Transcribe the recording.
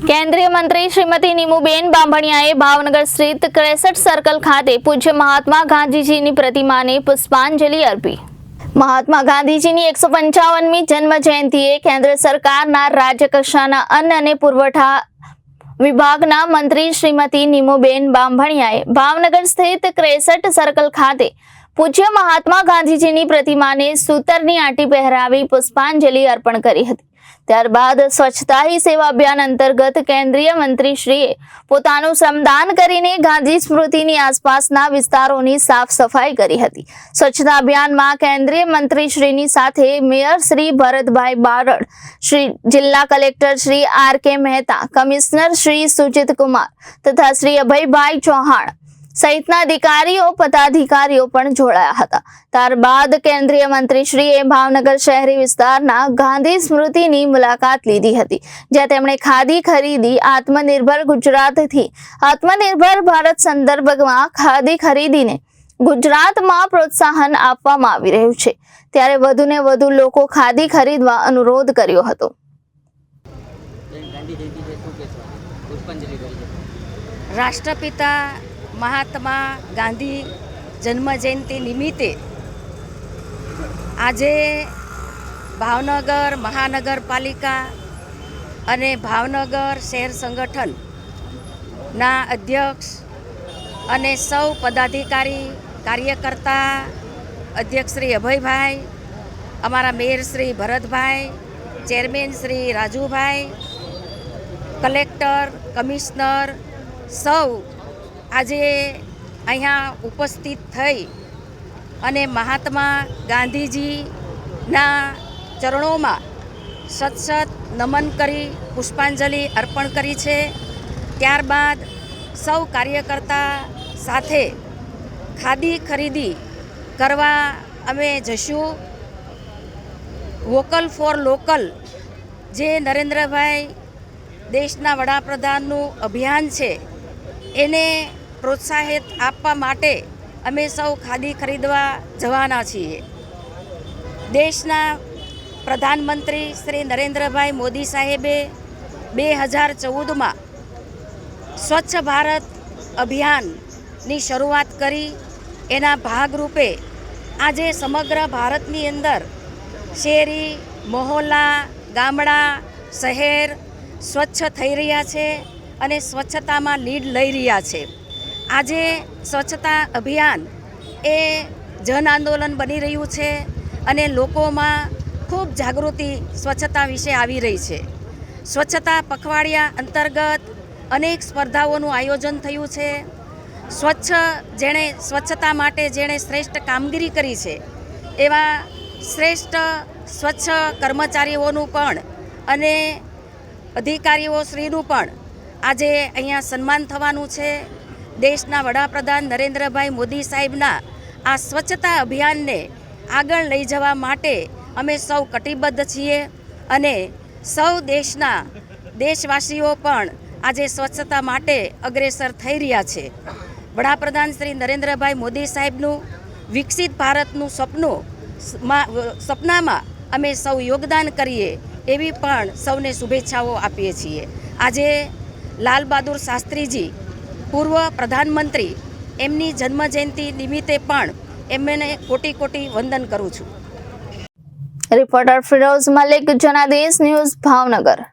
કેન્દ્રીય મંત્રી શ્રીમતી નીમુબેન બાંભણિયાએ ભાવનગર સ્થિત 63 સર્કલ ખાતે પૂજ્ય મહાત્મા ગાંધીજીની પ્રતિમાને પુષ્પાંજલિ અર્પી। મહાત્મા ગાંધીજીની 155મી જન્મ જયંતિએ કેન્દ્ર સરકારના રાજ્યકક્ષાના અન્ન અને પુરવઠા વિભાગના મંત્રી શ્રીમતી નીમુબેન બાંભણિયાએ ભાવનગર સ્થિત 63 સર્કલ ખાતે પૂજ્ય મહાત્મા ગાંધીજીની પ્રતિમાને સૂતરની આંટી પહેરાવી પુષ્પાંજલિ અર્પણ કરી હતી। ત્યારબાદ સ્વચ્છતા હી સેવા અભિયાન અંતર્ગત કેન્દ્રીય મંત્રીશ્રીએ પોતાનું શ્રમદાન કરીને ગાંધી સ્મૃતિની આસપાસના વિસ્તારોની સાફ સફાઈ કરી હતી। સ્વચ્છતા અભિયાનમાં કેન્દ્રીય મંત્રીશ્રીની સાથે મેયર શ્રી ભરતભાઈ બારડ, શ્રી જિલ્લા collector Shri R.K.. Mehta, commissioner Shri Sujit Kumar તથા શ્રી અભયભાઈ ચૌહાણ સહિતના અધિકારીઓ પદાધિકારીઓ પણ જોડાયા હતા। ત્યારબાદ કેન્દ્રીય મંત્રીશ્રીએ ભાવનગર શહેરી વિસ્તારના ગાંધી સ્મૃતિની મુલાકાત લીધી હતી, જ્યાં તેમણે ખાદી ખરીદી આત્મનિર્ભર ગુજરાતથી આત્મનિર્ભર ભારત સંદર્ભમાં ખાદી ખરીદીને ગુજરાતમાં પ્રોત્સાહન આપવામાં આવી રહ્યું છે, ત્યારે વધુને વધુ લોકો ખાદી ખરીદવા અનુરોધ કર્યો હતો। રાષ્ટ્રપિતા મહાત્મા ગાંધી જન્મ જયંતિ નિમિત્તે આજે ભાવનગર મહાનગરપાલિકા અને ભાવનગર શહેર સંગઠનના અધ્યક્ષ અને સૌ પદાધિકારી કાર્યકર્તા અધ્યક્ષ શ્રી અભયભાઈ, અમારા mayor Shri Bharatbhai, chairman Shri Rajubhai, collector, commissioner સૌ આજે અહીંયા ઉપસ્થિત થઈ અને મહાત્મા ગાંધીજીના ચરણોમાં સતસત નમન કરી પુષ્પાંજલિ અર્પણ કરી છે। ત્યારબાદ સૌ કાર્યકર્તા સાથે ખાદી ખરીદી કરવા અમે જશું। વોકલ ફોર લોકલ જે નરેન્દ્રભાઈ દેશના વડાપ્રધાનનું અભિયાન છે એને પ્રોત્સાહિત આપવા માટે અમે સૌ ખાદી ખરીદવા જવાના છીએ। દેશના પ્રધાનમંત્રી શ્રી નરેન્દ્રભાઈ મોદી સાહેબે 2014માં સ્વચ્છ ભારત અભિયાનની શરૂઆત કરી। એના ભાગરૂપે આજે સમગ્ર ભારતની અંદર શેરી, મહોલ્લા, ગામડા, શહેર સ્વચ્છ થઈ રહ્યા છે અને સ્વચ્છતામાં લીડ લઈ રહ્યા છે। આજે સ્વચ્છતા અભિયાન એ જન આંદોલન બની રહ્યું છે અને લોકોમાં ખૂબ જાગૃતિ સ્વચ્છતા વિશે આવી રહી છે। સ્વચ્છતા પખવાડિયા અંતર્ગત અનેક સ્પર્ધાઓનું આયોજન થયું છે। સ્વચ્છતા માટે જેણે શ્રેષ્ઠ કામગીરી કરી છે એવા શ્રેષ્ઠ સ્વચ્છ કર્મચારીઓનું પણ અને અધિકારીઓ શ્રીનું પણ આજે અહીંયા સન્માન થવાનું છે। દેશના વડાપ્રધાન નરેન્દ્રભાઈ મોદી સાહેબના આ સ્વચ્છતા અભિયાનને આગળ લઈ જવા માટે અમે સૌ કટિબદ્ધ છીએ અને સૌ દેશવાસીઓ પણ આજે સ્વચ્છતા માટે અગ્રેસર થઈ રહ્યા છે। વડાપ્રધાન શ્રી નરેન્દ્રભાઈ મોદી સાહેબનું વિકસિત ભારતનું સપનામાં અમે સૌ યોગદાન કરીએ એવી પણ સૌને શુભેચ્છાઓ આપીએ છીએ। આજે લાલ બહાદુર શાસ્ત્રીજી પૂર્વ પ્રધાનમંત્રી એમની જન્મજયંતિ નિમિત્તે પણ એમને કોટી કોટી વંદન કરું છું। Reporter Firoz Malik, Janadesh news, Bhavnagar.